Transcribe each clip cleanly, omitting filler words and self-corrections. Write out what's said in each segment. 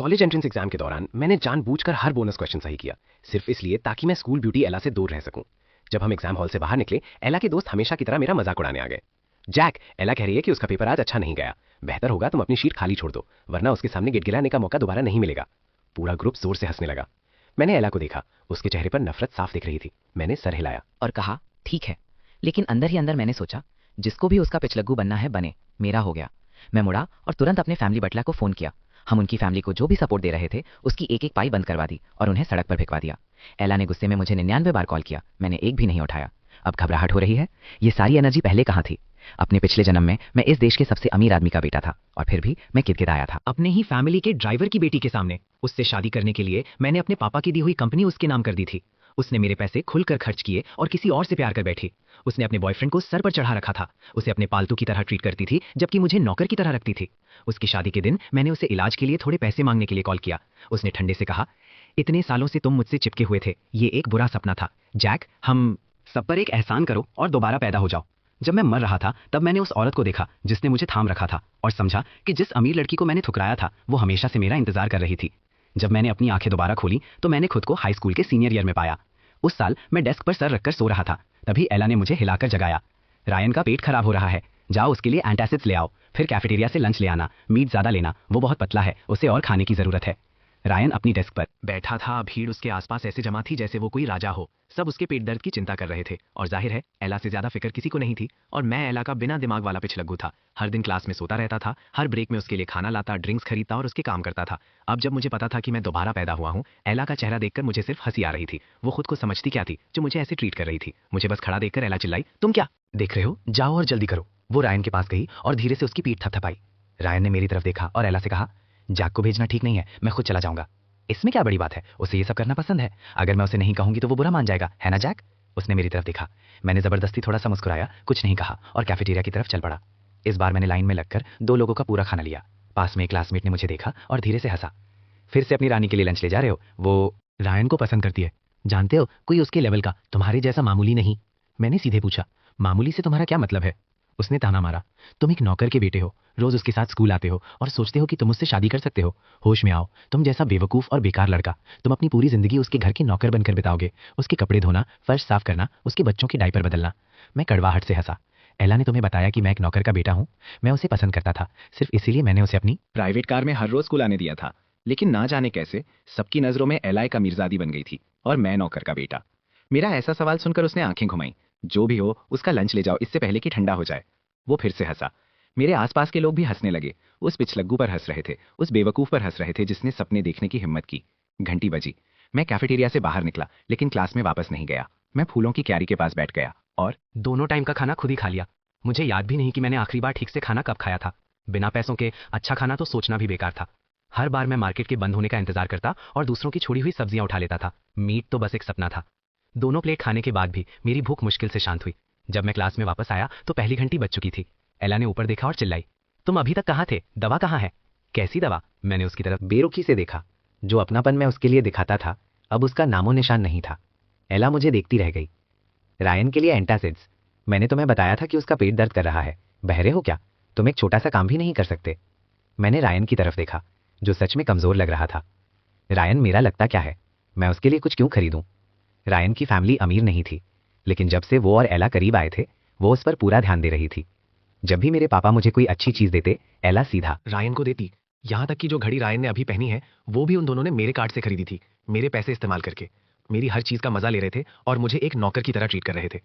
College entrance exam के दौरान मैंने जानबूझकर हर बोनस क्वेश्चन सही किया, सिर्फ इसलिए ताकि मैं स्कूल ब्यूटी एला से दूर रह सकूं। जब हम एग्जाम हॉल से बाहर निकले, एला के दोस्त हमेशा की तरह मेरा मजाक उड़ाने आ गए। जैक, एला कह रही है कि उसका पेपर आज अच्छा नहीं गया, बेहतर होगा तुम अपनी शीट खाली छोड़ दो, वरना उसके सामने गिड़गिड़ाने का मौका दोबारा नहीं मिलेगा। पूरा ग्रुप जोर से हंसने लगा। मैंने एला को देखा, उसके चेहरे पर नफरत साफ दिख रही थी। मैंने सर हिलाया और कहा, ठीक है। लेकिन अंदर ही अंदर मैंने सोचा, जिसको भी उसका पिछलग्गू बनना है बने, मेरा हो गया। मैं मुड़ा और तुरंत अपने फैमिली बटला को फोन किया। हम उनकी फैमिली को जो भी सपोर्ट दे रहे थे उसकी एक एक पाई बंद करवा दी और उन्हें सड़क पर भिजवा दिया। एला ने गुस्से में मुझे 99 बार कॉल किया, मैंने एक भी नहीं उठाया। अब घबराहट हो रही है। ये सारी एनर्जी पहले कहाँ थी? अपने पिछले जन्म में मैं इस देश के सबसे अमीर आदमी का बेटा था और फिर भी मैं किटकिटाया था अपने ही फैमिली के ड्राइवर की बेटी के सामने। उससे शादी करने के लिए मैंने अपने पापा की दी हुई कंपनी उसके नाम कर दी थी। उसने मेरे पैसे खुलकर खर्च किए और किसी और से प्यार कर बैठी। उसने अपने बॉयफ्रेंड को सर पर चढ़ा रखा था, उसे अपने पालतू की तरह ट्रीट करती थी, जबकि मुझे नौकर की तरह रखती थी। उसकी शादी के दिन मैंने उसे इलाज के लिए थोड़े पैसे मांगने के लिए कॉल किया। उसने ठंडे से कहा, इतने सालों से तुम मुझसे चिपके हुए थे, ये एक बुरा सपना था। जैक, हम सब पर एक एहसान करो और दोबारा पैदा हो जाओ। जब मैं मर रहा था तब मैंने उस औरत को देखा जिसने मुझे थाम रखा था और समझा कि जिस अमीर लड़की को मैंने ठुकराया था वो हमेशा से मेरा इंतजार कर रही थी। जब मैंने अपनी आंखें दोबारा खोली तो मैंने खुद को हाई स्कूल के सीनियर ईयर में पाया। उस साल मैं डेस्क पर सर रखकर सो रहा था, तभी एला ने मुझे हिलाकर जगाया। रायन का पेट खराब हो रहा है, जाओ उसके लिए एंटासिड्स ले आओ, फिर कैफेटेरिया से लंच ले आना, मीट ज्यादा लेना, वो बहुत पतला है, उसे और खाने की जरूरत है। रायन अपनी डेस्क पर बैठा था। भीड़ उसके आसपास ऐसे जमा थी जैसे वो कोई राजा हो। सब उसके पेट दर्द की चिंता कर रहे थे और जाहिर है एला से ज्यादा फिक्र किसी को नहीं थी। और मैं एला का बिना दिमाग वाला पिछलग्गू था। हर दिन क्लास में सोता रहता था, हर ब्रेक में उसके लिए खाना लाता, ड्रिंक्स खरीदता और उसके काम करता था। अब जब मुझे पता था कि मैं दोबारा पैदा हुआ हूँ, एला का चेहरा देखकर मुझे सिर्फ हंसी आ रही थी। वो खुद को समझती क्या थी जो मुझे ऐसे ट्रीट कर रही थी। मुझे बस खड़ा देखकर एला चिल्लाई, तुम क्या देख रहे हो, जाओ और जल्दी करो। वो रायन के पास गई और धीरे से उसकी पीठ थपथपाई। रायन ने मेरी तरफ देखा और एला से कहा, जैक को भेजना ठीक नहीं है, मैं खुद चला जाऊंगा। इसमें क्या बड़ी बात है, उसे ये सब करना पसंद है। अगर मैं उसे नहीं कहूंगी तो वो बुरा मान जाएगा, है ना जैक? उसने मेरी तरफ देखा। मैंने जबरदस्ती थोड़ा सा मुस्कुराया, कुछ नहीं कहा और कैफेटेरिया की तरफ चल पड़ा। इस बार मैंने लाइन में लगकर 2 लोगों का पूरा खाना लिया। पास में एक क्लासमेट ने मुझे देखा और धीरे से हंसा। फिर से अपनी रानी के लिए लंच ले जा रहे हो? वो रायन को पसंद करती है, जानते हो, कोई उसके लेवल का, तुम्हारे जैसा मामूली नहीं। मैंने सीधे पूछा, मामूली से तुम्हारा क्या मतलब है? उसने ताना मारा, तुम एक नौकर के बेटे हो, रोज उसके साथ स्कूल आते हो और सोचते हो कि तुम उससे शादी कर सकते हो। होश में आओ, तुम जैसा बेवकूफ और बेकार लड़का, तुम अपनी पूरी जिंदगी उसके घर के नौकर बनकर बिताओगे। उसके कपड़े धोना, फर्श साफ करना, उसके बच्चों के डायपर बदलना। मैं कड़वाहट से हंसा। एला ने तुम्हें बताया कि मैं एक नौकर का बेटा हूँ? मैं उसे पसंद करता था, सिर्फ इसीलिए मैंने उसे अपनी प्राइवेट कार में हर रोज स्कूल आने दिया था। लेकिन ना जाने कैसे सबकी नजरों में एला का मीरजादी बन गई थी और मैं नौकर का बेटा। मेरा ऐसा सवाल सुनकर उसने आंखें घुमाई। जो भी हो, उसका लंच ले जाओ इससे पहले कि ठंडा हो जाए। वो फिर से हंसा। मेरे आसपास के लोग भी हंसने लगे। उस पिछलग्गू पर हंस रहे थे, उस बेवकूफ पर हंस रहे थे जिसने सपने देखने की हिम्मत की। घंटी बजी। मैं कैफेटेरिया से बाहर निकला, लेकिन क्लास में वापस नहीं गया। मैं फूलों की क्यारी के पास बैठ गया और दोनों टाइम का खाना खुद ही खा लिया। मुझे याद भी नहीं कि मैंने आखिरी बार ठीक से खाना कब खाया था। बिना पैसों के अच्छा खाना तो सोचना भी बेकार था। हर बार मैं मार्केट के बंद होने का इंतजार करता और दूसरों की छोड़ी हुई सब्जियां उठा लेता था। मीट तो बस एक सपना था। दोनों प्लेट खाने के बाद भी मेरी भूख मुश्किल से शांत हुई। जब मैं क्लास में वापस आया तो पहली घंटी बज चुकी थी। एला ने ऊपर देखा और चिल्लाई, तुम अभी तक कहाँ थे? दवा कहाँ है? कैसी दवा? मैंने उसकी तरफ बेरुखी से देखा। जो अपनापन मैं उसके लिए दिखाता था, अब उसका नामो निशान नहीं था। एला मुझे देखती रह गई। रायन के लिए एंटासिड्स। मैंने तुम्हें बताया था कि उसका पेट दर्द कर रहा है, बहरे हो क्या? तुम एक छोटा सा काम भी नहीं कर सकते। मैंने रायन की तरफ देखा, जो सच में कमजोर लग रहा था। रायन मेरा लगता क्या है? मैं उसके लिए कुछ क्यों खरीदूं? रायन की फैमिली अमीर नहीं थी, लेकिन जब से वो और एला करीब आए थे, वो उस पर पूरा ध्यान दे रही थी। जब भी मेरे पापा मुझे कोई अच्छी चीज देते, एला सीधा रायन को देती। यहां तक कि जो घड़ी रायन ने अभी पहनी है, वो भी उन दोनों ने मेरे कार्ड से खरीदी थी, मेरे पैसे इस्तेमाल करके। मेरी हर चीज का मजा ले रहे थे और मुझे एक नौकर की तरह ट्रीट कर रहे थे।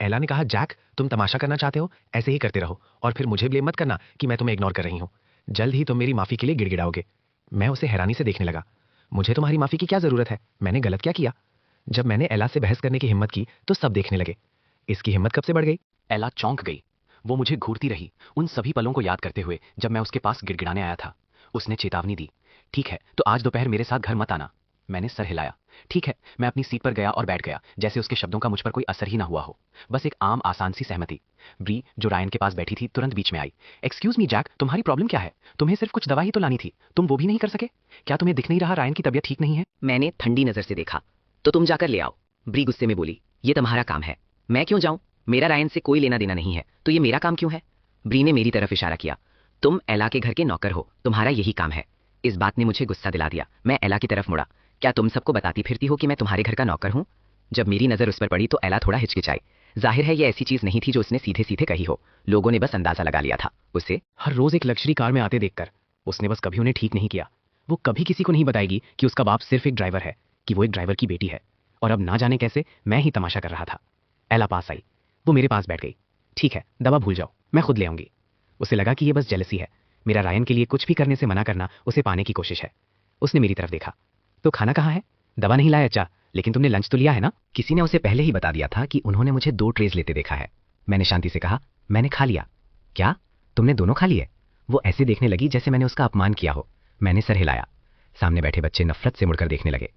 एला ने कहा, जैक, तुम तमाशा करना चाहते हो, ऐसे ही करते रहो और फिर मुझे ब्लेम मत करना कि मैं तुम्हें इग्नोर कर रही हूँ। जल्द ही तुम मेरी माफी के लिए गिड़गिड़ाओगे। मैं उसे हैरानी से देखने लगा। मुझे तुम्हारी माफी की क्या जरूरत है? मैंने गलत क्या किया? जब मैंने एला से बहस करने की हिम्मत की तो सब देखने लगे। इसकी हिम्मत कब से बढ़ गई? एला चौंक गई। वो मुझे घूरती रही, उन सभी पलों को याद करते हुए जब मैं उसके पास गिड़गिड़ाने आया था। उसने चेतावनी दी, ठीक है, तो आज दोपहर मेरे साथ घर मत आना। मैंने सर हिलाया। ठीक है। मैं अपनी सीट पर गया और बैठ गया, जैसे उसके शब्दों का मुझ पर कोई असर ही ना हुआ हो। बस एक आम आसान सी सहमति। ब्री, जो रायन के पास बैठी थी, तुरंत बीच में आई। एक्सक्यूज मी जैक, तुम्हारी प्रॉब्लम क्या है? तुम्हें सिर्फ कुछ दवा ही तो लानी थी, तुम वो भी नहीं कर सके? क्या तुम्हें दिख नहीं रहा रायन की तबीयत ठीक नहीं है? मैंने ठंडी नजर से देखा। तो तुम जाकर ले आओ। ब्री गुस्से में बोली, ये तुम्हारा काम है। मैं क्यों जाऊं? मेरा रायन से कोई लेना देना नहीं है, तो ये मेरा काम क्यों है? ब्री ने मेरी तरफ इशारा किया। तुम एला के घर के नौकर हो, तुम्हारा यही काम है। इस बात ने मुझे गुस्सा दिला दिया। मैं एला की तरफ मुड़ा। क्या तुम सबको बताती फिरती हो कि मैं तुम्हारे घर का नौकर हूँ? जब मेरी नजर उस पर पड़ी तो एला थोड़ा हिचकिचाई। जाहिर है ये ऐसी चीज नहीं थी जो उसने सीधे सीधे कही हो। लोगों ने बस अंदाजा लगा लिया था। उसे हर रोज एक लग्जरी कार में आते देखकर उसने बस कभी उन्हें ठीक नहीं किया। वो कभी किसी को नहीं बताएगी कि उसका बाप सिर्फ एक ड्राइवर है, कि वो एक ड्राइवर की बेटी है। और अब ना जाने कैसे मैं ही तमाशा कर रहा था। एला पास आई। वो मेरे पास बैठ गई। ठीक है, दवा भूल जाओ, मैं खुद ले आऊंगी। उसे लगा कि ये बस जेलसी है। मेरा रायन के लिए कुछ भी करने से मना करना उसे पाने की कोशिश है। उसने मेरी तरफ देखा। तो खाना कहाँ है? दवा नहीं लाया अच्छा, लेकिन तुमने लंच तो लिया है ना? किसी ने उसे पहले ही बता दिया था कि उन्होंने मुझे 2 ट्रेज लेते देखा है। मैंने शांति से कहा, मैंने खा लिया। क्या? तुमने दोनों खा लिए? वो ऐसे देखने लगी जैसे मैंने उसका अपमान किया हो। मैंने सर हिलाया। सामने बैठे बच्चे नफरत से मुड़कर देखने लगे।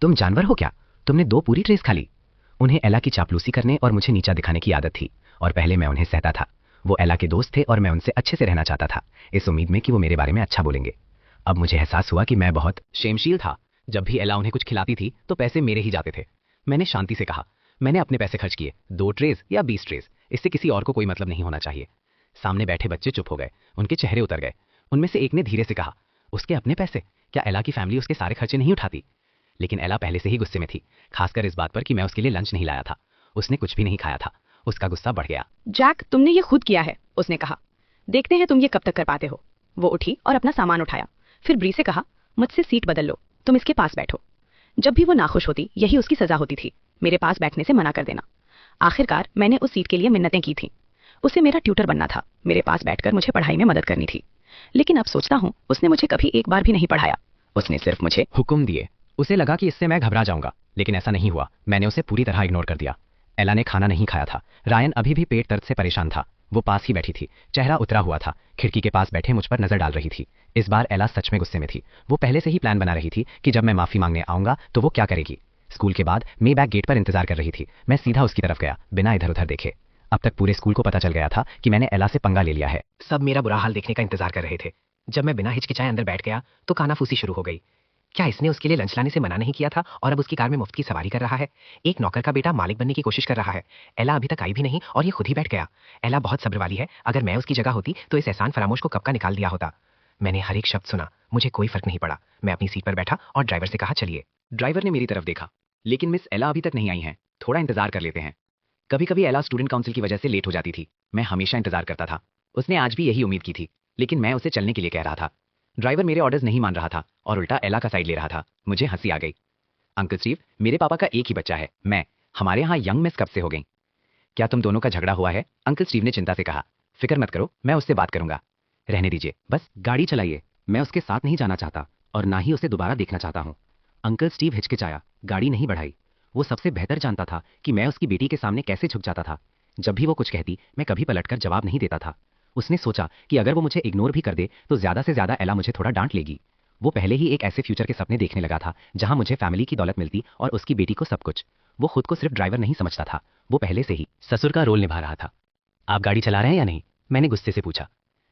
तुम जानवर हो क्या? तुमने 2 पूरी ट्रेस खा ली। उन्हें एला की चापलूसी करने और मुझे नीचा दिखाने की आदत थी, और पहले मैं उन्हें सहता था। वो एला के दोस्त थे और मैं उनसे अच्छे से रहना चाहता था, इस उम्मीद में कि वो मेरे बारे में अच्छा बोलेंगे। अब मुझे एहसास हुआ कि मैं बहुत शेमशील था। जब भी एला उन्हें कुछ खिलाती थी तो पैसे मेरे ही जाते थे। मैंने शांति से कहा, मैंने अपने पैसे खर्च किए, 2 ट्रेज या 20 ट्रेज, इससे किसी और को कोई मतलब नहीं होना चाहिए। सामने बैठे बच्चे चुप हो गए। उनके चेहरे उतर गए। उनमें से एक ने धीरे से कहा, उसके अपने पैसे? क्या एला की फैमिली उसके सारे खर्चे नहीं उठाती? लेकिन एला पहले से ही गुस्से में थी, खासकर इस बात पर कि मैं उसके लिए लंच नहीं लाया था। उसने कुछ भी नहीं खाया था। उसका गुस्सा बढ़ गया। जैक, तुमने ये खुद किया है, उसने कहा। देखते हैं तुम ये कब तक कर पाते हो। वो उठी और अपना सामान उठाया। फिर ब्री से कहा, मुझसे सीट बदल लो, तुम इसके पास बैठो। जब भी वो नाखुश होती यही उसकी सजा होती थी, मेरे पास बैठने से मना कर देना। आखिरकार मैंने उस सीट के लिए मिन्नतें की थीं। उसे मेरा ट्यूटर बनना था, मेरे पास बैठकर मुझे पढ़ाई में मदद करनी थी। लेकिन अब सोचता हूँ उसने मुझे कभी एक बार भी नहीं पढ़ाया। उसने सिर्फ मुझे हुक्म दिए। उसे लगा कि इससे मैं घबरा जाऊंगा, लेकिन ऐसा नहीं हुआ। मैंने उसे पूरी तरह इग्नोर कर दिया। एला ने खाना नहीं खाया था। रायन अभी भी पेट दर्द से परेशान था। वो पास ही बैठी थी, चेहरा उतरा हुआ था, खिड़की के पास बैठे मुझ पर नजर डाल रही थी। इस बार एला सच में गुस्से में थी। वो पहले से ही प्लान बना रही थी कि जब मैं माफी मांगने आऊंगा तो वो क्या करेगी। स्कूल के बाद मे बैग गेट पर इंतजार कर रही थी। मैं सीधा उसकी तरफ गया, बिना इधर उधर देखे। अब तक पूरे स्कूल को पता चल गया था कि मैंने एला से पंगा ले लिया है। सब मेरा बुरा हाल देखने का इंतजार कर रहे थे। जब मैं बिना हिचकिचाए अंदर बैठ गया तो कानाफूसी शुरू हो गई। क्या इसने उसके लिए लंच लाने से मना नहीं किया था और अब उसकी कार में मुफ्त की सवारी कर रहा है? एक नौकर का बेटा मालिक बनने की कोशिश कर रहा है। एला अभी तक आई भी नहीं और ये खुद ही बैठ गया। एला बहुत सब्र वाली है। अगर मैं उसकी जगह होती तो इस एहसान फरामोश को कब का निकाल दिया होता। मैंने हर एक शब्द सुना, मुझे कोई फर्क नहीं पड़ा। मैं अपनी सीट पर बैठा और ड्राइवर से कहा, चलिए। ड्राइवर ने मेरी तरफ देखा, लेकिन मिस एला अभी तक नहीं आई हैं, थोड़ा इंतजार कर लेते हैं। कभी कभी एला स्टूडेंट काउंसिल की वजह से लेट हो जाती थी। मैं हमेशा इंतजार करता था। उसने आज भी यही उम्मीद की थी, लेकिन मैं उसे चलने के लिए कह रहा था। ड्राइवर मेरे ऑर्डर्स नहीं मान रहा था और उल्टा एला का साइड ले रहा था। मुझे हंसी आ गई। अंकल स्टीव, मेरे पापा का एक ही बच्चा है, मैं। हमारे यहाँ यंग मिस कब से हो गई? क्या तुम दोनों का झगड़ा हुआ है? अंकल स्टीव ने चिंता से कहा। फिक्र मत करो, मैं उससे बात करूंगा। रहने दीजिए, बस गाड़ी चलाइए। मैं उसके साथ नहीं जाना चाहता और ना ही उसे दोबारा देखना चाहता हूँ। अंकल स्टीव हिचकिचाया, गाड़ी नहीं बढ़ाई। वो सबसे बेहतर जानता था कि मैं उसकी बेटी के सामने कैसे झुक जाता था। जब भी वो कुछ कहती मैं कभी पलटकर जवाब नहीं देता था। उसने सोचा कि अगर वो मुझे इग्नोर भी कर दे तो ज्यादा से ज्यादा एला मुझे थोड़ा डांट लेगी। वो पहले ही एक ऐसे फ्यूचर के सपने देखने लगा था जहां मुझे फैमिली की दौलत मिलती और उसकी बेटी को सब कुछ। वो खुद को सिर्फ ड्राइवर नहीं समझता था, वो पहले से ही ससुर का रोल निभा रहा था। आप गाड़ी चला रहे हैं या नहीं? मैंने गुस्से से पूछा।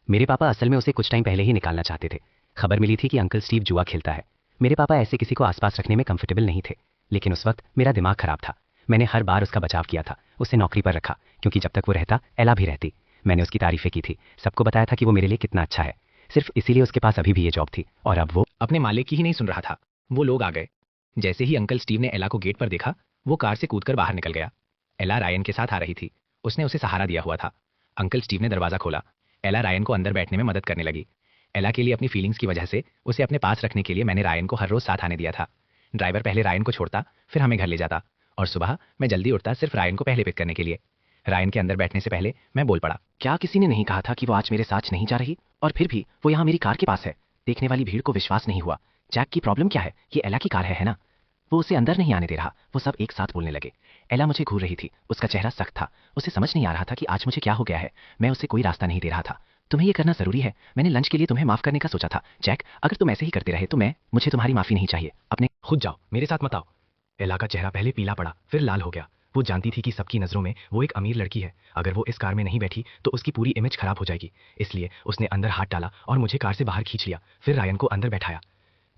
मेरे पापा असल में उसे कुछ टाइम पहले ही निकालना चाहते थे। खबर मिली थी कि अंकल स्टीव जुआ खेलता है। मेरे पापा ऐसे किसी को आसपास रखने में कंफर्टेबल नहीं थे, लेकिन उस वक्त मेरा दिमाग खराब था। मैंने हर बार उसका बचाव किया था, उसे नौकरी पर रखा, क्योंकि जब तक वो रहता एला भी रहती। मैंने उसकी तारीफें की थी, सबको बताया था कि वो मेरे लिए कितना अच्छा है। सिर्फ इसीलिए उसके पास अभी भी ये जॉब थी, और अब वो अपने मालिक की ही नहीं सुन रहा था। वो लोग आ गए। जैसे ही अंकल स्टीव ने एला को गेट पर देखा, वो कार से कूदकर बाहर निकल गया। एला रायन के साथ आ रही थी। उसने उसे सहारा दिया हुआ था। अंकल स्टीव ने दरवाजा खोला। एला रायन को अंदर बैठने में मदद करने लगी। एला के लिए अपनी फीलिंग्स की वजह से उसे अपने पास रखने के लिए मैंने रायन को हर रोज साथ आने दिया था। ड्राइवर पहले रायन को छोड़ता, फिर हमें घर ले जाता, और सुबह मैं जल्दी उठता सिर्फ रायन को पहले पिक करने के लिए। रायन के अंदर बैठने से पहले मैं बोल पड़ा, क्या किसी ने नहीं कहा था कि वो आज मेरे साथ नहीं जा रही? और फिर भी वो यहाँ मेरी कार के पास है। देखने वाली भीड़ को विश्वास नहीं हुआ। जैक की प्रॉब्लम क्या है? ये एला की कार है ना? वो उसे अंदर नहीं आने दे रहा। वो सब एक साथ बोलने लगे। एला मुझे घूर रही थी। उसका चेहरा सख्त था। उसे समझ नहीं आ रहा था कि आज मुझे क्या हो गया है। मैं उसे कोई रास्ता नहीं दे रहा था। तुम्हें ये करना जरूरी है। मैंने लंच के लिए तुम्हें माफ करने का सोचा था। जैक, अगर तुम ऐसे ही करते रहे तो मुझे तुम्हारी माफी नहीं चाहिए। अपने खुद जाओ, मेरे साथ मत आओ। एला का चेहरा पहले पीला पड़ा, फिर लाल हो गया। वो जानती थी कि सबकी नजरों में वो एक अमीर लड़की है। अगर वो इस कार में नहीं बैठी तो उसकी पूरी इमेज खराब हो जाएगी। इसलिए उसने अंदर हाथ डाला और मुझे कार से बाहर खींच लिया। फिर रायन को अंदर बैठाया।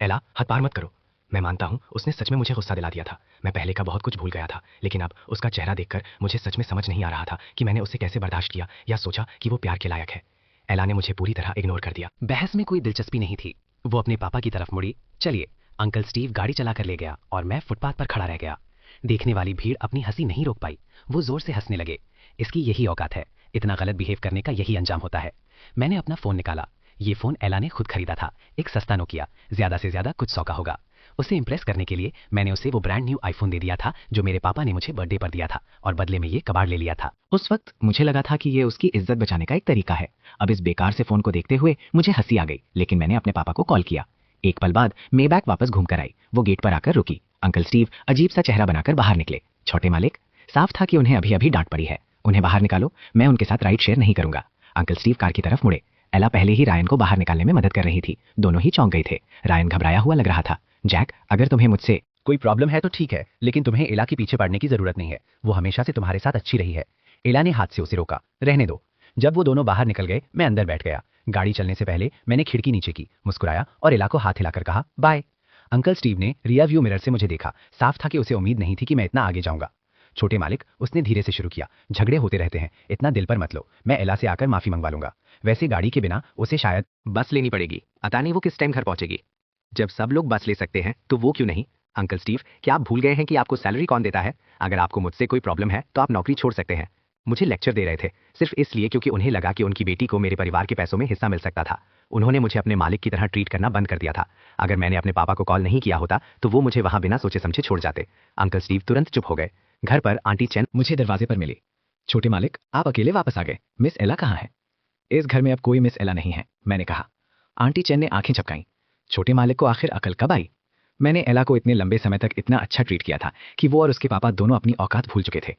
एला, हाथ पार मत करो। मैं मानता हूँ उसने सच में मुझे गुस्सा दिला दिया था। मैं पहले का बहुत कुछ भूल गया था, लेकिन अब उसका चेहरा देखकर मुझे सच में समझ नहीं आ रहा था कि मैंने उसे कैसे बर्दाश्त किया या सोचा कि वो प्यार के लायक है। एला ने मुझे पूरी तरह इग्नोर कर दिया। बहस में कोई दिलचस्पी नहीं थी। वो अपने पापा की तरफ मुड़ी। चलिए। अंकल स्टीव गाड़ी चलाकर ले गया और मैं फुटपाथ पर खड़ा रह गया। देखने वाली भीड़ अपनी हंसी नहीं रोक पाई। वो जोर से हंसने लगे। इसकी यही औकात है, इतना गलत बिहेव करने का यही अंजाम होता है। मैंने अपना फोन निकाला। ये फोन एला ने खुद खरीदा था, एक सस्ता नोकिया, ज्यादा से ज्यादा कुछ 100 का होगा। उसे इंप्रेस करने के लिए मैंने उसे वो ब्रांड न्यू आईफोन दे दिया था जो मेरे पापा ने मुझे बर्थडे पर दिया था, और बदले में ये कबाड़ ले लिया था। उस वक्त मुझे लगा था कि ये उसकी इज्जत बचाने का एक तरीका है। अब इस बेकार से फोन को देखते हुए मुझे हंसी आ गई, लेकिन मैंने अपने पापा को कॉल किया। एक पल बाद मेबैक वापस घूमकर आई। वो गेट पर आकर रुकी। अंकल स्टीव अजीब सा चेहरा बनाकर बाहर निकले। छोटे मालिक, साफ था कि उन्हें अभी अभी डांट पड़ी है। उन्हें बाहर निकालो, मैं उनके साथ राइड शेयर नहीं करूंगा। अंकल स्टीव कार की तरफ मुड़े। एला पहले ही रायन को बाहर निकालने में मदद कर रही थी। दोनों ही चौंक गए थे। रायन घबराया हुआ लग रहा था। जैक, अगर तुम्हें मुझसे कोई प्रॉब्लम है तो ठीक है, लेकिन तुम्हें एला के पीछे पड़ने की जरूरत नहीं है। वो हमेशा से तुम्हारे साथ अच्छी रही है। एला ने हाथ से उसे रोका। रहने दो। जब वो दोनों बाहर निकल गए, मैं अंदर बैठ गया। गाड़ी चलने से पहले मैंने खिड़की नीचे की, मुस्कुराया और एला को हाथ हिलाकर कहा बाय। अंकल स्टीव ने रियर व्यू मिरर से मुझे देखा। साफ था कि उसे उम्मीद नहीं थी कि मैं इतना आगे जाऊंगा। छोटे मालिक, उसने धीरे से शुरू किया, झगड़े होते रहते हैं, इतना दिल पर मत लो। मैं एला से आकर माफी मंगवा लूंगा। वैसे गाड़ी के बिना उसे शायद बस लेनी पड़ेगी। पता नहीं वो किस टाइम घर पहुंचेगी। जब सब लोग बस ले सकते हैं तो वो क्यों नहीं? अंकल स्टीव, क्या आप भूल गए हैं कि आपको सैलरी कौन देता है? अगर आपको मुझसे कोई प्रॉब्लम है तो आप नौकरी छोड़ सकते हैं। मुझे लेक्चर दे रहे थे, सिर्फ इसलिए क्योंकि उन्हें लगा कि उनकी बेटी को मेरे परिवार के पैसों में हिस्सा मिल सकता था। उन्होंने मुझे अपने मालिक की तरह ट्रीट करना बंद कर दिया था। अगर मैंने अपने पापा को कॉल नहीं किया होता तो वो मुझे वहां बिना सोचे समझे छोड़ जाते। अंकल स्टीव तुरंत चुप हो गए। घर पर आंटी चेन मुझे दरवाजे पर मिली। छोटे मालिक, आप अकेले वापस आ गए। मिस एला कहाँ है? इस घर में अब कोई मिस एला नहीं है, मैंने कहा। आंटी चेन ने आंखें झपकाईं। छोटे मालिक को आखिर अकल कब आई? मैंने एला को इतने लंबे समय तक इतना अच्छा ट्रीट किया था कि वो और उसके पापा दोनों अपनी औकात भूल चुके थे।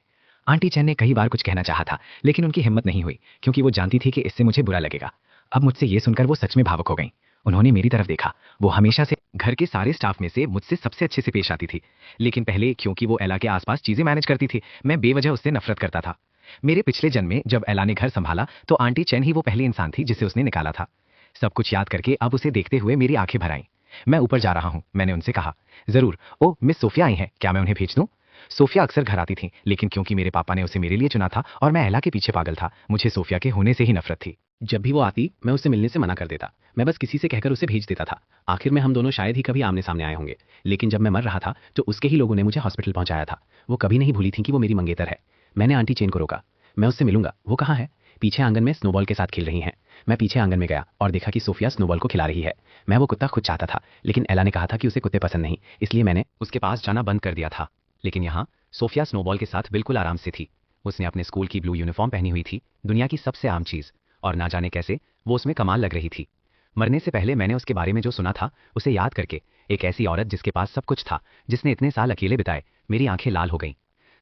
आंटी चेन ने कई बार कुछ कहना चाहा था, लेकिन उनकी हिम्मत नहीं हुई, क्योंकि वो जानती थी कि इससे मुझे बुरा लगेगा। अब मुझसे ये सुनकर वो सच में भावुक हो गईं। उन्होंने मेरी तरफ देखा। वो हमेशा से घर के सारे स्टाफ में से मुझसे सबसे अच्छे से पेश आती थी, लेकिन पहले क्योंकि वो एला के आसपास चीजें मैनेज करती थी, मैं बेवजह उससे नफरत करता था। मेरे पिछले जन्म में जब एला ने घर संभाला तो आंटी चेन ही वो पहली इंसान थी जिसे उसने निकाला था। सब कुछ याद करके अब उसे देखते हुए मेरी आंखें भर आईं। मैं ऊपर जा रहा हूं, मैंने उनसे कहा। जरूर। ओ, मिस सोफिया आई हैं, क्या मैं उन्हें भेज दूं? सोफिया अक्सर घर आती थी, लेकिन क्योंकि मेरे पापा ने उसे मेरे लिए चुना था और मैं एला के पीछे पागल था, मुझे सोफिया के होने से ही नफरत थी। जब भी वो आती मैं उससे मिलने से मना कर देता। मैं बस किसी से कहकर उसे भेज देता था। आखिर में हम दोनों शायद ही कभी आमने सामने आए होंगे, लेकिन जब मैं मर रहा था तो उसके ही लोगों ने मुझे हॉस्पिटल पहुंचाया था। वो कभी नहीं भूली थी कि वो मेरी मंगेतर है। मैंने आंटी चेन को रोका। मैं उससे मिलूंगा। वो कहाँ है? पीछे आंगन में स्नोबॉल के साथ खेल रही हैं। मैं पीछे आंगन में गया और देखा कि सोफिया स्नोबॉल को खिला रही है। मैं वो कुत्ता खुद चाहता था, लेकिन एला ने कहा था कि उसे कुत्ते पसंद नहीं, इसलिए मैंने उसके पास जाना बंद कर दिया था। लेकिन यहाँ सोफिया स्नोबॉल के साथ बिल्कुल आराम से थी। उसने अपने स्कूल की ब्लू यूनिफॉर्म पहनी हुई थी, दुनिया की सबसे आम चीज, और ना जाने कैसे वो उसमें कमाल लग रही थी। मरने से पहले मैंने उसके बारे में जो सुना था उसे याद करके, एक ऐसी औरत जिसके पास सब कुछ था, जिसने इतने साल अकेले बिताए, मेरी आंखें लाल हो गईं।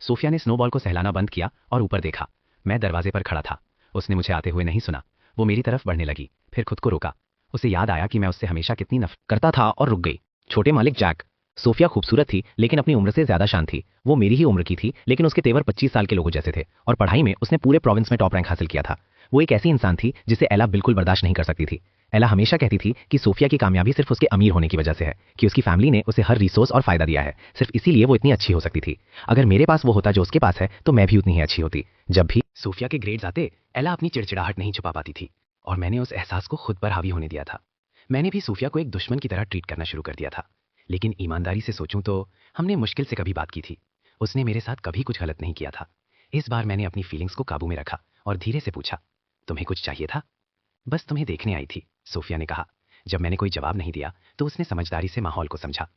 सोफिया ने स्नोबॉल को सहलाना बंद किया और ऊपर देखा। मैं दरवाजे पर खड़ा था। उसने मुझे आते हुए नहीं सुना। वो मेरी तरफ बढ़ने लगी, फिर खुद को रोका। उसे याद आया कि मैं उससे हमेशा कितनी नफरत करता था और रुक गई। छोटे मालिक जैक, सोफिया खूबसूरत थी, लेकिन अपनी उम्र से ज्यादा शांत थी। वो मेरी ही उम्र की थी, लेकिन उसके तेवर 25 साल के लोगों जैसे थे, और पढ़ाई में उसने पूरे प्रोविंस में टॉप रैंक हासिल किया था। वो एक ऐसी इंसान थी जिसे एला बिल्कुल बर्दाश्त नहीं कर सकती थी। एला हमेशा कहती थी कि सोफिया की कामयाबी सिर्फ उसके अमीर होने की वजह से है, कि उसकी फैमिली ने उसे हर रिसोर्स और फायदा दिया है, सिर्फ इसीलिए वो इतनी अच्छी हो सकती थी। अगर मेरे पास वो होता जो उसके पास है तो मैं भी उतनी ही अच्छी होती। जब भी सोफिया के ग्रेड्स आते, एला अपनी चिड़चिड़ाहट नहीं छुपा पाती थी, और मैंने उस एहसास को खुद पर हावी होने दिया था। मैंने भी सोफिया को एक दुश्मन की तरह ट्रीट करना शुरू कर दिया था। लेकिन ईमानदारी से सोचूं तो हमने मुश्किल से कभी बात की थी। उसने मेरे साथ कभी कुछ गलत नहीं किया था। इस बार मैंने अपनी फीलिंग्स को काबू में रखा और धीरे से पूछा, तुम्हें कुछ चाहिए था? बस तुम्हें देखने आई थी, सोफिया ने कहा। जब मैंने कोई जवाब नहीं दिया तो उसने समझदारी से माहौल को समझा।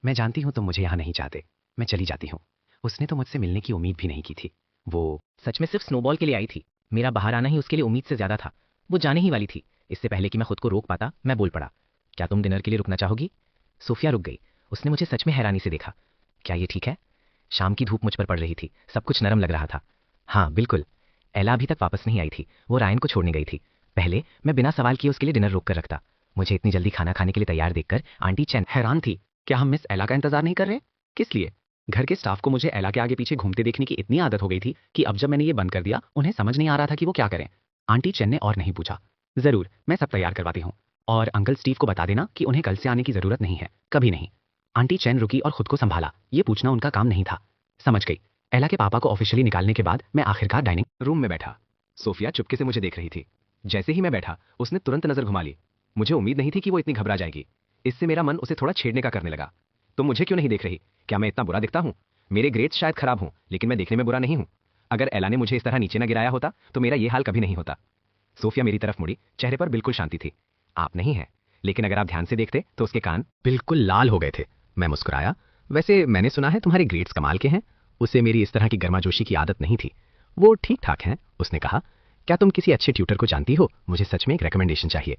मैं जानती हूं तुम मुझे यहां नहीं चाहते, मैं चली जाती हूं। उसने तो मुझसे मिलने की उम्मीद भी नहीं की थी। वो सच में सिर्फ स्नोबॉल के लिए आई थी। मेरा बाहर आना ही उसके लिए उम्मीद से ज्यादा था। वो जाने ही वाली थी। इससे पहले कि मैं खुद को रोक पाता, मैं बोल पड़ा, क्या तुम डिनर के लिए रुकना चाहोगी? सोफिया रुक गई। उसने मुझे सच में हैरानी से देखा। क्या ये ठीक है? शाम की धूप मुझ पर पड़ रही थी, सब कुछ नरम लग रहा था। हाँ बिल्कुल। एला अभी तक वापस नहीं आई थी, वो रायन को छोड़ने गई थी। पहले मैं बिना सवाल किए उसके लिए डिनर रोक कर रखता। मुझे इतनी जल्दी खाना खाने के लिए तैयार देखकर आंटी चैन हैरान थी। क्या हम मिस एला का इंतजार नहीं कर रहे? किस लिए? घर के स्टाफ को मुझे एला के आगे पीछे घूमते देखने की इतनी आदत हो गई थी कि अब जब मैंने ये बंद कर दिया, उन्हें समझ नहीं आ रहा था कि वो क्या करें। आंटी चेन ने और नहीं पूछा। जरूर, मैं सब तैयार करवाती हूँ, और अंकल स्टीव को बता देना कि उन्हें कल से आने की जरूरत नहीं है, कभी नहीं। आंटी चेन रुकी और खुद को संभाला। ये पूछना उनका काम नहीं था। समझ गई। एला के पापा को ऑफिशियली निकालने के बाद मैं आखिरकार डाइनिंग रूम में बैठा। सोफिया चुपके से मुझे देख रही थी। जैसे ही मैं बैठा, उसने तुरंत नजर घुमा ली। मुझे उम्मीद नहीं थी कि वो इतनी घबरा जाएगी। इससे मेरा मन उसे थोड़ा छेड़ने का करने लगा। तुम मुझे क्यों नहीं देख रही? क्या मैं इतना बुरा दिखता हूँ? मेरे ग्रेड्स शायद खराब हों, लेकिन मैं देखने में बुरा नहीं हूँ। अगर एला ने मुझे इस तरह नीचे न गिराया होता तो मेरा ये हाल कभी नहीं होता। सोफिया मेरी तरफ मुड़ी, चेहरे पर बिल्कुल शांति थी। आप नहीं है, लेकिन अगर आप ध्यान से देखते तो उसके कान बिल्कुल लाल हो गए थे। मैं मुस्कुराया। वैसे मैंने सुना है तुम्हारे ग्रेड्स कमाल के हैं। उसे मेरी इस तरह की गर्माजोशी की आदत नहीं थी। वो ठीक ठाक हैं, उसने कहा। क्या तुम किसी अच्छे ट्यूटर को जानती हो? मुझे सच में एक रिकमेंडेशन चाहिए।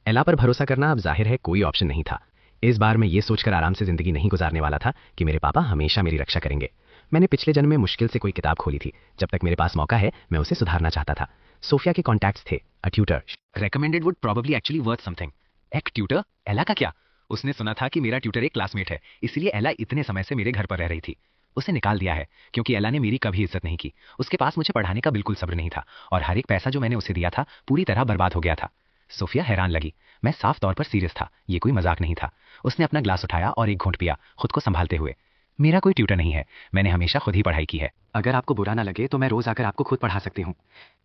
एला पर भरोसा करना अब जाहिर है कोई ऑप्शन नहीं था। इस बार मैं ये सोचकर आराम से जिंदगी नहीं गुजारने वाला था कि मेरे पापा हमेशा मेरी रक्षा करेंगे। मैंने पिछले जन्म में मुश्किल से कोई किताब खोली थी। जब तक मेरे पास मौका है मैं उसे सुधारना चाहता था। सोफिया के कॉन्टैक्ट्स थे। A tutor recommended would probably actually worth something. एक ट्यूटर? एला का क्या? उसने सुना था कि मेरा ट्यूटर एक क्लासमेट है, इसलिए एला इतने समय से मेरे घर पर रह रही थी। उसे निकाल दिया है क्योंकि एला ने मेरी कभी इज्जत नहीं की। उसके पास मुझे पढ़ाने का बिल्कुल सब्र नहीं था और हर एक पैसा जो मैंने उसे दिया था पूरी तरह बर्बाद हो गया था। सोफिया हैरान लगी। मैं साफ तौर पर सीरियस था, ये कोई मजाक नहीं था। उसने अपना ग्लास उठाया और एक घूंट पिया, खुद को संभालते हुए। मेरा कोई ट्यूटर नहीं है, मैंने हमेशा खुद ही पढ़ाई की है। अगर आपको बुरा ना लगे तो मैं रोज आकर आपको खुद पढ़ा सकती हूँ।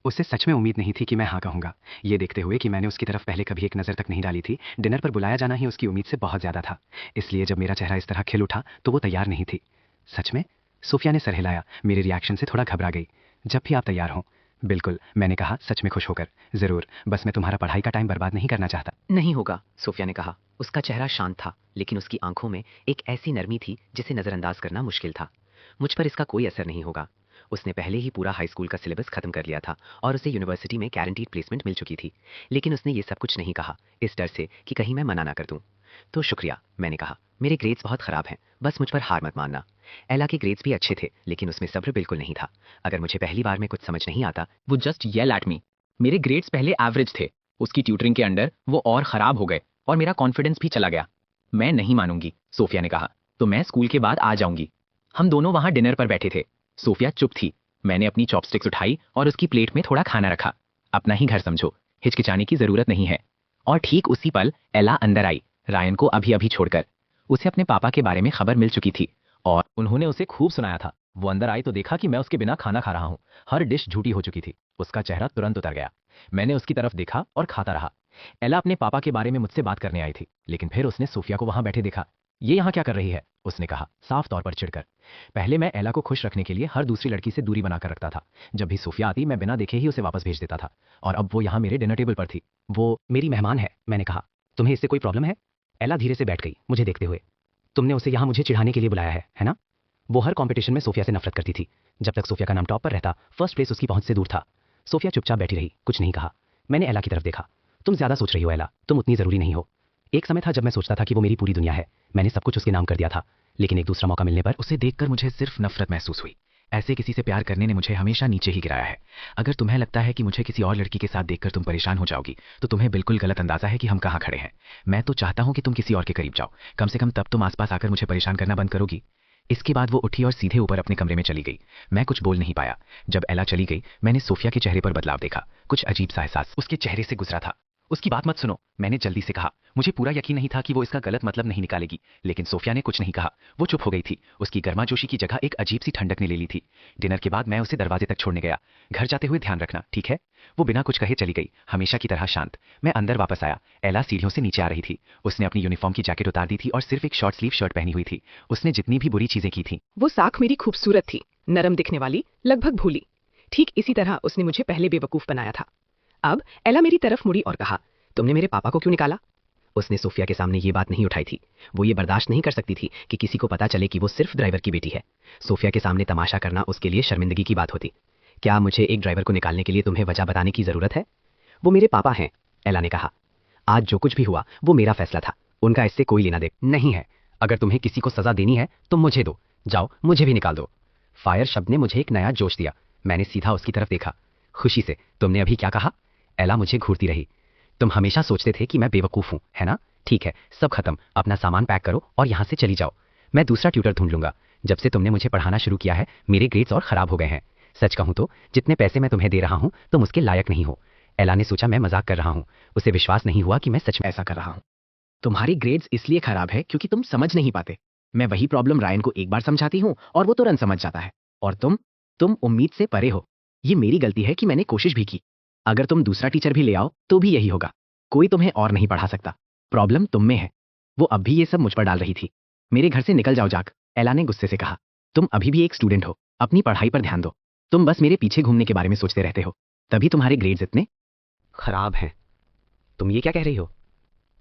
उससे सच में उम्मीद नहीं थी कि मैं हाँ कहूंगा। ये देखते हुए कि मैंने उसकी तरफ पहले कभी एक नजर तक नहीं डाली थी, डिनर पर बुलाया जाना ही उसकी उम्मीद से बहुत ज्यादा था। इसलिए जब मेरा चेहरा इस तरह खिल उठा तो वो तैयार नहीं थी। सच में? सोफिया ने सर हिलाया। मेरे रिएक्शन से थोड़ा घबरा गई। जब भी आप तैयार हों। बिल्कुल, मैंने कहा, सच में खुश होकर। जरूर, बस मैं तुम्हारा पढ़ाई का टाइम बर्बाद नहीं करना चाहता। नहीं होगा, सोफिया ने कहा। उसका चेहरा शांत था, लेकिन उसकी आंखों में एक ऐसी नरमी थी जिसे नजरअंदाज करना मुश्किल था। मुझ पर इसका कोई असर नहीं होगा। उसने पहले ही पूरा हाई स्कूल का सिलेबस खत्म कर लिया था और उसे यूनिवर्सिटी में गारंटीड प्लेसमेंट मिल चुकी थी। लेकिन उसने ये सब कुछ नहीं कहा, इस डर से कि कहीं मैं मना ना कर दूं। तो शुक्रिया, मैंने कहा। मेरे ग्रेड्स बहुत खराब हैं, बस मुझ पर हार मत मानना। एला के ग्रेड्स भी अच्छे थे, लेकिन उसमें सब्र बिल्कुल नहीं था। अगर मुझे पहली बार में कुछ समझ नहीं आता, वो जस्ट येल एट मी। मेरे ग्रेड्स पहले एवरेज थे, उसकी ट्यूटरिंग के अंडर वो और खराब हो गए और मेरा कॉन्फिडेंस भी चला गया। मैं नहीं मानूंगी, सोफिया ने कहा। तो मैं स्कूल के बाद आ जाऊंगी। हम दोनों वहां डिनर पर बैठे थे। सोफिया चुप थी। मैंने अपनी चॉपस्टिक्स उठाई और उसकी प्लेट में थोड़ा खाना रखा। अपना ही घर समझो, हिचकिचाने की जरूरत नहीं है। और ठीक उसी पल एला अंदर आई, रायन को अभी अभी छोड़कर। उसे अपने पापा के बारे में खबर मिल चुकी थी और उन्होंने उसे खूब सुनाया था। वो अंदर आई तो देखा कि मैं उसके बिना खाना खा रहा हूँ। हर डिश झूठी हो चुकी थी। उसका चेहरा तुरंत उतर गया। मैंने उसकी तरफ देखा और खाता रहा। एला अपने पापा के बारे में मुझसे बात करने आई थी, लेकिन फिर उसने सोफिया को वहां बैठे देखा। ये यहाँ क्या कर रही है? उसने कहा, साफ तौर पर चिढ़कर। पहले मैं एला को खुश रखने के लिए हर दूसरी लड़की से दूरी बनाकर रखता था। जब भी सोफिया आती मैं बिना देखे ही उसे वापस भेज देता था। और अब वो यहाँ मेरे डिनर टेबल पर थी। वो मेरी मेहमान है, मैंने कहा। तुम्हें इससे कोई प्रॉब्लम है? एला धीरे से बैठ गई, मुझे देखते हुए। तुमने उसे यहाँ मुझे चिढ़ाने के लिए बुलाया है ना? वो हर कंपटीशन में सोफिया से नफरत करती थी। जब तक सोफिया का नाम टॉप पर रहता, फर्स्ट प्लेस उसकी पहुंच से दूर था। सोफिया चुपचाप बैठी रही, कुछ नहीं कहा। मैंने एला की तरफ देखा। तुम ज्यादा सोच रही हो एला, तुम उतनी जरूरी नहीं हो। एक समय था जब मैं सोचता था कि वो मेरी पूरी दुनिया है। मैंने सब कुछ उसके नाम कर दिया था, लेकिन एक दूसरा मौका मिलने पर उसे देखकर मुझे सिर्फ नफरत महसूस हुई। ऐसे किसी से प्यार करने ने मुझे हमेशा नीचे ही गिराया है। अगर तुम्हें लगता है कि मुझे किसी और लड़की के साथ देखकर तुम परेशान हो जाओगी, तो तुम्हें बिल्कुल गलत अंदाजा है कि हम कहाँ खड़े हैं। मैं तो चाहता हूँ कि तुम किसी और के करीब जाओ। कम से कम तब तुम आसपास आकर मुझे परेशान करना बंद करोगी। इसके बाद वो उठी और सीधे ऊपर अपने कमरे में चली गई। मैं कुछ बोल नहीं पाया। जब एला चली गई, मैंने सोफिया के चेहरे पर बदलाव देखा। कुछ अजीब सा एहसास उसके चेहरे से गुजरा था। उसकी बात मत सुनो, मैंने जल्दी से कहा। मुझे पूरा यकीन नहीं था कि वो इसका गलत मतलब नहीं निकालेगी, लेकिन सोफिया ने कुछ नहीं कहा। वो चुप हो गई थी। उसकी गर्माजोशी की जगह एक अजीब सी ठंडक ने ले ली थी। डिनर के बाद मैं उसे दरवाजे तक छोड़ने गया। घर जाते हुए ध्यान रखना, ठीक है? वो बिना कुछ कहे चली गई, हमेशा की तरह शांत। मैं अंदर वापस आया। एला सीढ़ियों से नीचे आ रही थी। उसने अपनी यूनिफॉर्म की जैकेट उतार दी थी और सिर्फ एक शॉर्ट स्लीव शर्ट पहनी हुई थी। उसने जितनी भी बुरी चीजें की थी, वो साख मेरी खूबसूरत थी, नरम दिखने वाली, लगभग भूली। ठीक इसी तरह उसने मुझे पहले बेवकूफ बनाया था। अब एला मेरी तरफ मुड़ी और कहा, तुमने मेरे पापा को क्यों निकाला? उसने सोफिया के सामने ये बात नहीं उठाई थी। वो ये बर्दाश्त नहीं कर सकती थी कि किसी को पता चले कि वो सिर्फ ड्राइवर की बेटी है। सोफिया के सामने तमाशा करना उसके लिए शर्मिंदगी की बात होती। क्या मुझे एक ड्राइवर को निकालने के लिए तुम्हें वजह बताने की जरूरत है? वो मेरे पापा हैं, एला ने कहा। आज जो कुछ भी हुआ वो मेरा फैसला था, उनका इससे कोई लेना दे नहीं है। अगर तुम्हें किसी को सजा देनी है तो मुझे दो, जाओ मुझे भी निकाल दो। फायर शब्द ने मुझे एक नया जोश दिया। मैंने सीधा उसकी तरफ देखा, खुशी से। तुमने अभी क्या कहा? एला मुझे घूरती रही। तुम हमेशा सोचते थे कि मैं बेवकूफ हूं, है ना? ठीक है, सब खत्म, अपना सामान पैक करो और यहां से चली जाओ। मैं दूसरा ट्यूटर ढूंढ लूंगा। जब से तुमने मुझे पढ़ाना शुरू किया है, मेरे ग्रेड्स और खराब हो गए हैं। सच कहूं तो जितने पैसे मैं तुम्हें दे रहा हूं तुम उसके लायक नहीं हो। एला ने सोचा मैं मजाक कर रहा हूं। उसे विश्वास नहीं हुआ कि मैं सच में ऐसा कर रहा हूं। तुम्हारी ग्रेड्स इसलिए खराब है क्योंकि तुम समझ नहीं पाते। मैं वही प्रॉब्लम रायन को एक बार समझाती हूँ और वो तुरंत समझ जाता है। और तुम उम्मीद से परे हो। ये मेरी गलती है कि मैंने कोशिश भी की। अगर तुम दूसरा टीचर भी ले आओ तो भी यही होगा। कोई तुम्हें और नहीं पढ़ा सकता, प्रॉब्लम तुम में है। वो अब भी ये सब मुझ पर डाल रही थी। मेरे घर से निकल जाओ जैक, एला ने गुस्से से कहा। तुम अभी भी एक स्टूडेंट हो, अपनी पढ़ाई पर ध्यान दो। तुम बस मेरे पीछे घूमने के बारे में सोचते रहते हो, तभी तुम्हारे ग्रेड्स इतने खराब हैं। तुम ये क्या कह रही हो?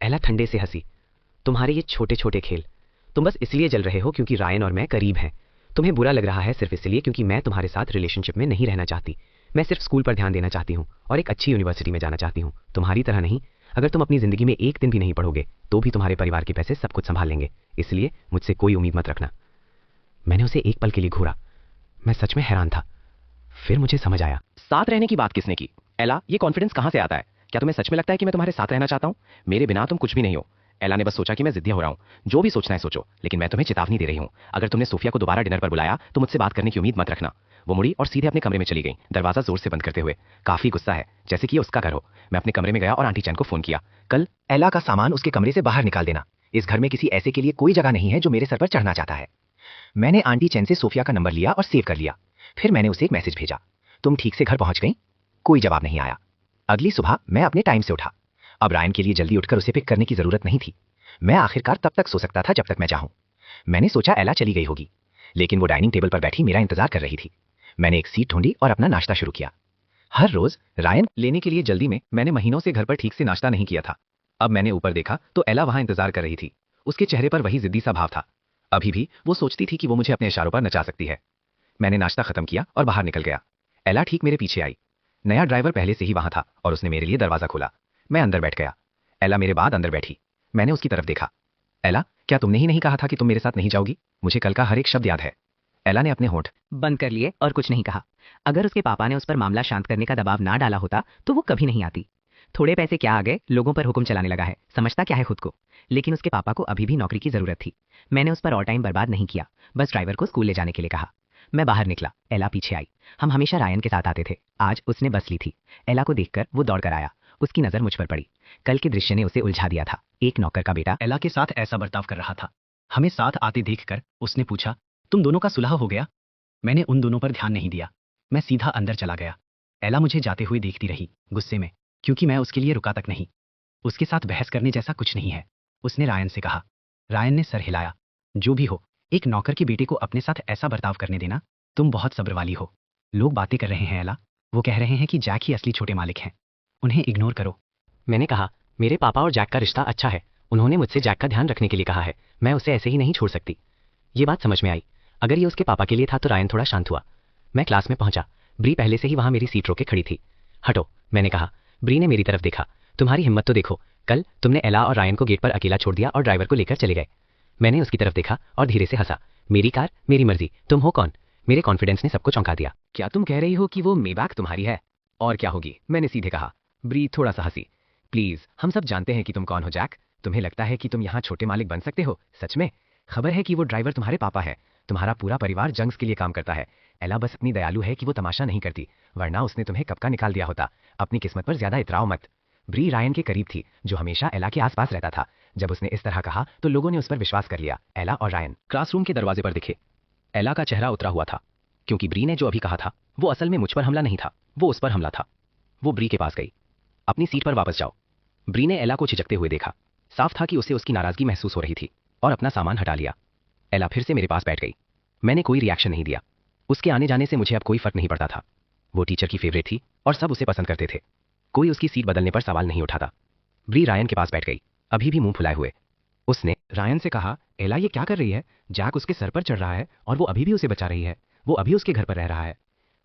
एला ठंडे से हंसी। तुम्हारे ये छोटे छोटे खेल, तुम बस इसलिए जल रहे हो क्योंकि रायन और मैं करीब हैं। तुम्हें बुरा लग रहा है सिर्फ इसलिए क्योंकि मैं तुम्हारे साथ रिलेशनशिप में नहीं रहना चाहती। मैं सिर्फ स्कूल पर ध्यान देना चाहती हूँ और एक अच्छी यूनिवर्सिटी में जाना चाहती हूँ, तुम्हारी तरह नहीं। अगर तुम अपनी जिंदगी में एक दिन भी नहीं पढ़ोगे तो भी तुम्हारे परिवार के पैसे सब कुछ संभाल लेंगे, इसलिए मुझसे कोई उम्मीद मत रखना। मैंने उसे एक पल के लिए घूरा। मैं सच में हैरान था। फिर मुझे समझ आया। साथ रहने की बात किसने की? एला, ये कॉन्फिडेंस कहाँ से आता है? क्या तुम्हें सच में लगता है कि मैं तुम्हारे साथ रहना चाहता हूँ? मेरे बिना तुम कुछ भी नहीं हो। एला ने बस सोचा कि मैं जिद्दी हो रहा हूँ। जो भी सोचना है सोचो, लेकिन मैं तुम्हें चेतावनी दे रही हूँ। अगर तुमने सोफिया को दोबारा डिनर पर बुलाया तो मुझसे बात करने की उम्मीद मत रखना। वो मुड़ी और सीधे अपने कमरे में चली गई, दरवाजा जोर से बंद करते हुए। काफी गुस्सा है, जैसे कि ये उसका घर हो। मैं अपने कमरे में गया और आंटी चैन को फोन किया। कल एला का सामान उसके कमरे से बाहर निकाल देना। इस घर में किसी ऐसे के लिए कोई जगह नहीं है जो मेरे सर पर चढ़ना चाहता है। मैंने आंटी चैन से सोफिया का नंबर लिया और सेव कर लिया। फिर मैंने उसे एक मैसेज भेजा, तुम ठीक से घर पहुंच गई? कोई जवाब नहीं आया। अगली सुबह मैं अपने टाइम से उठा। अब रायन के लिए जल्दी उठकर उसे पिक करने की जरूरत नहीं थी। मैं आखिरकार तब तक सो सकता था जब तक मैं चाहूं। मैंने सोचा एला चली गई होगी, लेकिन वो डाइनिंग टेबल पर बैठी मेरा इंतजार कर रही थी। मैंने एक सीट ढूंढी और अपना नाश्ता शुरू किया। हर रोज रायन लेने के लिए जल्दी में मैंने महीनों से घर पर ठीक से नाश्ता नहीं किया था। अब मैंने ऊपर देखा तो एला वहां इंतजार कर रही थी। उसके चेहरे पर वही जिद्दी सा भाव था। अभी भी वो सोचती थी कि वो मुझे अपने इशारों पर नचा सकती है। मैंने नाश्ता खत्म किया और बाहर निकल गया। एला ठीक मेरे पीछे आई। नया ड्राइवर पहले से ही वहां था और उसने मेरे लिए दरवाजा खोला। मैं अंदर बैठ गया। एला मेरे बाद अंदर बैठी। मैंने उसकी तरफ देखा। एला, क्या तुमने ही नहीं कहा था कि तुम मेरे साथ नहीं जाओगी? मुझे कल का हर एक शब्द याद है। एला ने अपने होंठ बंद कर लिए और कुछ नहीं कहा। अगर उसके पापा ने उस पर मामला शांत करने का दबाव ना डाला होता तो वो कभी नहीं आती। थोड़े पैसे क्या आ गए, लोगों पर हुक्म चलाने लगा है, समझता क्या है खुद को। लेकिन उसके पापा को अभी भी नौकरी की जरूरत थी। मैंने उस पर और टाइम बर्बाद नहीं किया, बस ड्राइवर को स्कूल ले जाने के लिए कहा। मैं बाहर निकला, एला पीछे आई। हम हमेशा रायन के साथ आते थे, आज उसने बस ली थी। एला को देखकर वो दौड़ कर आया। उसकी नजर मुझ पर पड़ी। कल के दृश्य ने उसे उलझा दिया था। एक नौकर का बेटा एला के साथ ऐसा बर्ताव कर रहा था। हमें साथ आते देखकर उसने पूछा, तुम दोनों का सुलह हो गया? मैंने उन दोनों पर ध्यान नहीं दिया। मैं सीधा अंदर चला गया। एला मुझे जाते हुए देखती रही, गुस्से में, क्योंकि मैं उसके लिए रुका तक नहीं। उसके साथ बहस करने जैसा कुछ नहीं है, उसने रायन से कहा। रायन ने सर हिलाया। जो भी हो, एक नौकर के बेटे को अपने साथ ऐसा बर्ताव करने देना, तुम बहुत सब्र वाली हो। लोग बातें कर रहे हैं एला, वो कह रहे हैं कि जैक ही असली छोटे मालिक हैं। उन्हें इग्नोर करो। मैंने कहा, मेरे पापा और जैक का रिश्ता अच्छा है। उन्होंने मुझसे जैक का ध्यान रखने के लिए कहा है। मैं उसे ऐसे ही नहीं छोड़ सकती। ये बात समझ में आई। अगर ये उसके पापा के लिए था तो रायन थोड़ा शांत हुआ। मैं क्लास में पहुंचा। ब्री पहले से ही वहां मेरी सीट रोके खड़ी थी। हटो, मैंने कहा। ब्री ने मेरी तरफ देखा। तुम्हारी हिम्मत तो देखो, कल तुमने एला और रायन को गेट पर अकेला छोड़ दिया और ड्राइवर को लेकर चले गए। मैंने उसकी तरफ देखा और धीरे से हंसा। मेरी कार, मेरी मर्जी, तुम हो कौन? मेरे कॉन्फिडेंस ने सबको चौंका दिया। क्या तुम कह रही हो कि वो मेबैक तुम्हारी है? और क्या होगी, मैंने सीधे कहा। ब्री थोड़ा सा हंसी। प्लीज, हम सब जानते हैं कि तुम कौन हो जैक। तुम्हें लगता है कि तुम यहाँ छोटे मालिक बन सकते हो? सच में? खबर है कि वो ड्राइवर तुम्हारे पापा है। तुम्हारा पूरा परिवार जंग्स के लिए काम करता है। एला बस इतनी दयालु है कि वो तमाशा नहीं करती, वरना उसने तुम्हें कब का निकाल दिया होता। अपनी किस्मत पर ज्यादा इतराओ मत। ब्री रायन के करीब थी, जो हमेशा एला के आसपास रहता था। जब उसने इस तरह कहा तो लोगों ने उस पर विश्वास कर लिया। एला और रायन क्लासरूम के दरवाजे पर दिखे। एला का चेहरा उतरा हुआ था, क्योंकि ब्री ने जो अभी कहा था वो असल में मुझ पर हमला नहीं था, वो उस पर हमला था। वो ब्री के पास गई। अपनी सीट पर वापस जाओ। ब्री ने एला को झिझकते हुए देखा। साफ था कि उसे उसकी नाराजगी महसूस हो रही थी, और अपना सामान हटा लिया। एला फिर से मेरे पास बैठ गई। मैंने कोई रिएक्शन नहीं दिया। उसके आने जाने से मुझे अब कोई फर्क नहीं पड़ता था। वो टीचर की फेवरेट थी और सब उसे पसंद करते थे। कोई उसकी सीट बदलने पर सवाल नहीं उठाता। ब्री रायन के पास बैठ गई, अभी भी मुंह फुलाए हुए। उसने रायन से कहा, एला ये क्या कर रही है? जैक उसके सर पर चढ़ रहा है और वो अभी भी उसे बचा रही है। वो अभी उसके घर पर रह रहा है।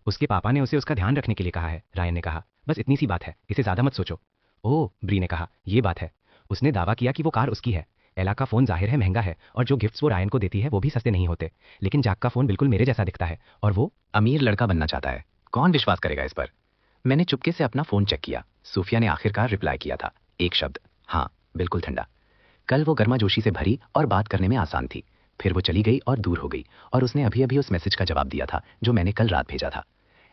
उसके पापा ने उसे उसका ध्यान रखने के लिए कहा है। रायन ने कहा, बस इतनी सी बात है, इसे ज्यादा मत सोचो। ओह, ब्री ने कहा, ये बात है। उसने दावा किया कि वो कार उसकी है। एला का फोन जाहिर है महंगा है, और जो गिफ्ट्स वो रायन को देती है वो भी सस्ते नहीं होते। लेकिन जैक का फोन बिल्कुल मेरे जैसा दिखता है, और वो अमीर लड़का बनना चाहता है। कौन विश्वास करेगा इस पर? मैंने चुपके से अपना फोन चेक किया। सूफिया ने आखिरकार रिप्लाई किया था, एक शब्द, हाँ, बिल्कुल ठंडा। कल वो गर्माजोशी से भरी और बात करने में आसान थी। फिर वो चली गई और दूर हो गई, और उसने अभी अभी उस मैसेज का जवाब दिया था जो मैंने कल रात भेजा था।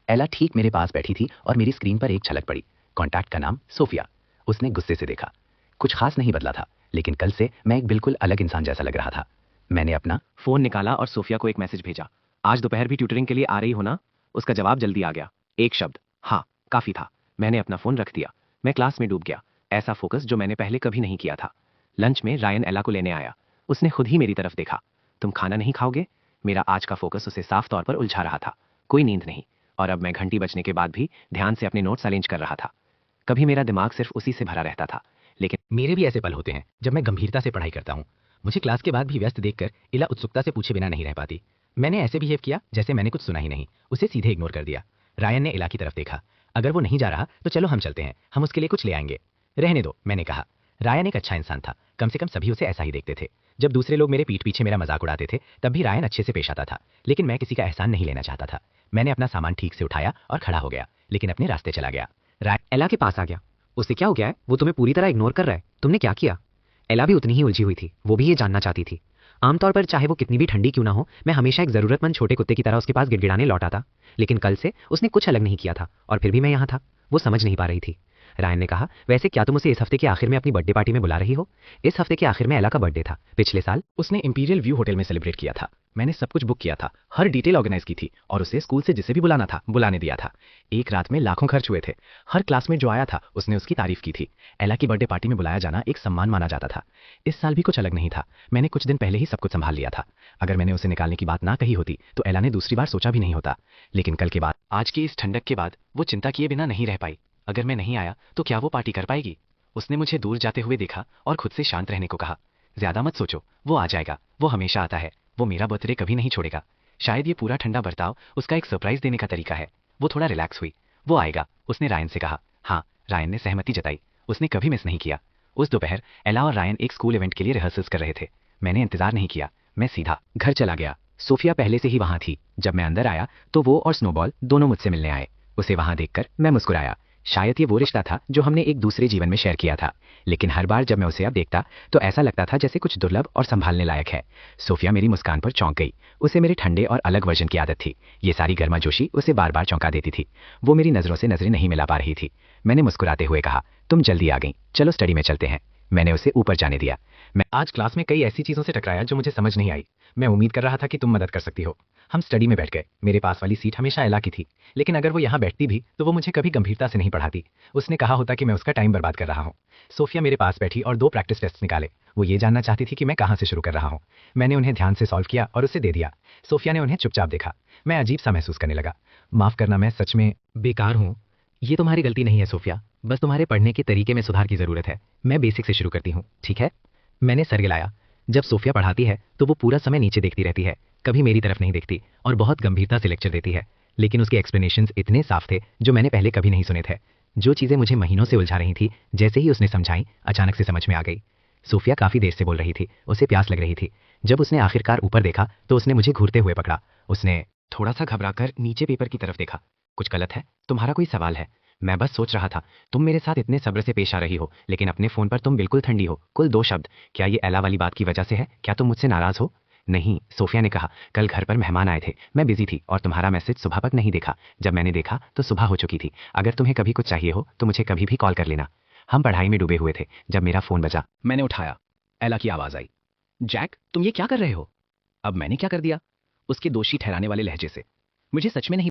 एला ठीक मेरे पास बैठी थी और मेरी स्क्रीन पर एक झलक पड़ी, कॉन्टैक्ट का नाम सोफिया। उसने गुस्से से देखा। कुछ खास नहीं बदला था, लेकिन कल से मैं एक बिल्कुल अलग इंसान जैसा लग रहा था। मैंने अपना फोन निकाला और सोफिया को एक मैसेज भेजा, आज दोपहर भी ट्यूटरिंग के लिए आ रही हो ना? उसका जवाब जल्दी आ गया, एक शब्द, हाँ। काफी था। मैंने अपना फोन रख दिया। मैं क्लास में डूब गया। ऐसा फोकस जो मैंने पहले कभी नहीं किया था। लंच में रायन एला को लेने आया। उसने खुद ही मेरी तरफ देखा। तुम खाना नहीं खाओगे? मेरा आज का फोकस उसे साफ तौर पर उलझा रहा था। कोई नींद नहीं, और अब मैं घंटी बजने के बाद भी ध्यान से अपने नोट्स अरेंज कर रहा था। कभी मेरा दिमाग सिर्फ उसी से भरा रहता था, लेकिन मेरे भी ऐसे पल होते हैं जब मैं गंभीरता से पढ़ाई करता हूँ। मुझे क्लास के बाद भी व्यस्त देखकर इला उत्सुकता से पूछे बिना नहीं रह पाती। मैंने ऐसे बिहेव किया जैसे मैंने कुछ सुना ही नहीं, उसे सीधे इग्नोर कर दिया। रायन ने इला की तरफ देखा। अगर वो नहीं जा रहा तो चलो हम चलते हैं, हम उसके लिए कुछ ले आएंगे। रहने दो, मैंने कहा। रायन एक अच्छा इंसान था, कम से कम सभी उसे ऐसा ही देखते थे। जब दूसरे लोग मेरे पीठ पीछे मेरा मजाक उड़ाते थे तब भी रायन अच्छे से पेश आता था, लेकिन मैं किसी का एहसान नहीं लेना चाहता था। मैंने अपना सामान ठीक से उठाया और खड़ा हो गया, लेकिन अपने रास्ते चला गया। एला के पास आ गया। उसे क्या हो गया है? वो तुम्हें पूरी तरह इग्नोर कर रहा है। तुमने क्या किया? एला भी उतनी ही उलझी हुई थी। वो भी ये जानना चाहती थी। आमतौर पर चाहे वो कितनी भी ठंडी क्यों ना हो, मैं हमेशा एक जरूरतमंद छोटे कुत्ते की तरह उसके पास गिड़गिड़ाने लौटा था। लेकिन कल से उसने कुछ अलग नहीं किया था, और फिर भी मैं यहाँ था। वो समझ नहीं पा रही थी। रायन ने कहा, वैसे क्या तुम उसे इस हफ्ते के आखिर में अपनी बर्थडे पार्टी में बुला रही हो? इस हफ्ते के आखिर में एला का बर्थडे था। पिछले साल उसने इंपीरियल व्यू होटल में सेलिब्रेट किया था। मैंने सब कुछ बुक किया था, हर डिटेल ऑर्गेनाइज की थी, और उसे स्कूल से जिसे भी बुलाना था बुलाने दिया था। एक रात में लाखों खर्च हुए थे। हर क्लासमेट जो आया था उसने उसकी तारीफ की थी। एला की बर्थडे पार्टी में बुलाया जाना एक सम्मान माना जाता था। इस साल भी कुछ अलग नहीं था। मैंने कुछ दिन पहले ही सब कुछ संभाल लिया था। अगर मैंने उसे निकालने की बात ना कही होती तो एला ने दूसरी बार सोचा भी नहीं होता। लेकिन कल के बाद, आज की इस ठंडक के बाद, वो चिंता किए बिना नहीं रह पाई। अगर मैं नहीं आया तो क्या वो पार्टी कर पाएगी? उसने मुझे दूर जाते हुए देखा और खुद से शांत रहने को कहा। ज्यादा मत सोचो, वो आ जाएगा। वो हमेशा आता है। वो मेरा बर्थडे कभी नहीं छोड़ेगा। शायद ये पूरा ठंडा बर्ताव उसका एक सरप्राइज देने का तरीका है। वो थोड़ा रिलैक्स हुई। वो आएगा, उसने रायन से कहा। हाँ, रायन ने सहमति जताई। उसने कभी मिस नहीं किया। उस दोपहर एला और रायन एक स्कूल इवेंट के लिए रिहर्सल्स कर रहे थे। मैंने इंतजार नहीं किया। मैं सीधा घर चला गया। सोफिया पहले से ही वहां थी। जब मैं अंदर आया तो वो और स्नोबॉल दोनों मुझसे मिलने आए। उसे वहां देखकर मैं मुस्कुराया। शायद ये वो रिश्ता था जो हमने एक दूसरे जीवन में शेयर किया था। लेकिन हर बार जब मैं उसे अब देखता तो ऐसा लगता था जैसे कुछ दुर्लभ और संभालने लायक है। सोफिया मेरी मुस्कान पर चौंक गई। उसे मेरे ठंडे और अलग वर्जन की आदत थी। ये सारी गर्माजोशी उसे बार बार चौंका देती थी। वो मेरी नजरों से नजरें नहीं मिला पा रही थी। मैंने मुस्कुराते हुए कहा, तुम जल्दी आ गई, चलो स्टडी में चलते हैं। मैंने उसे ऊपर जाने दिया। मैं आज क्लास में कई ऐसी चीजों से टकराया जो मुझे समझ नहीं आई। मैं उम्मीद कर रहा था कि तुम मदद कर सकती हो। हम स्टडी में बैठ गए। मेरे पास वाली सीट हमेशा एला की थी, लेकिन अगर वो यहाँ बैठती भी तो वो मुझे कभी गंभीरता से नहीं पढ़ाती। उसने कहा होता कि मैं उसका टाइम बर्बाद कर रहा हूँ। सोफिया मेरे पास बैठी और 2 प्रैक्टिस टेस्ट निकाले। वो ये जानना चाहती थी कि मैं कहाँ से शुरू कर रहा हूँ। मैंने उन्हें ध्यान से सॉल्व किया और उसे दे दिया। सोफिया ने उन्हें चुपचाप देखा। मैं अजीब सा महसूस करने लगा। माफ करना, मैं सच में बेकार हूँ। ये तुम्हारी गलती नहीं है सोफिया, बस तुम्हारे पढ़ने के तरीके में सुधार की जरूरत है। मैं बेसिक से शुरू करती हूँ, ठीक है? मैंने सर गिलाया। जब सोफिया पढ़ाती है तो वो पूरा समय नीचे देखती रहती है, कभी मेरी तरफ नहीं देखती, और बहुत गंभीरता से लेक्चर देती है। लेकिन उसके एक्सप्लेनेशंस इतने साफ थे जो मैंने पहले कभी नहीं सुने थे। जो चीजें मुझे महीनों से उलझा रही थी, जैसे ही उसने समझाई अचानक से समझ में आ गई। सोफिया काफी देर से बोल रही थी, उसे प्यास लग रही थी। जब उसने आखिरकार ऊपर देखा तो उसने मुझे घूरते हुए पकड़ा। उसने थोड़ा सा घबराकर नीचे पेपर की तरफ देखा। कुछ गलत है? तुम्हारा कोई सवाल है? मैं बस सोच रहा था, तुम मेरे साथ इतने सब्र से पेश आ रही हो, लेकिन अपने फोन पर तुम बिल्कुल ठंडी हो। कुल 2 शब्द। क्या ये एला वाली बात की वजह से है? क्या तुम मुझसे नाराज हो? नहीं, सोफिया ने कहा, कल घर पर मेहमान आए थे, मैं बिजी थी और तुम्हारा मैसेज सुबह तक नहीं देखा। जब मैंने देखा तो सुबह हो चुकी थी। अगर तुम्हें कभी कुछ चाहिए हो तो मुझे कभी भी कॉल कर लेना। हम पढ़ाई में डूबे हुए थे जब मेरा फोन बजा। मैंने उठाया। एला की आवाज आई, जैक तुम ये क्या कर रहे हो? अब मैंने क्या कर दिया? उसके दोषी ठहराने वाले लहजे से। मुझे सच में नहीं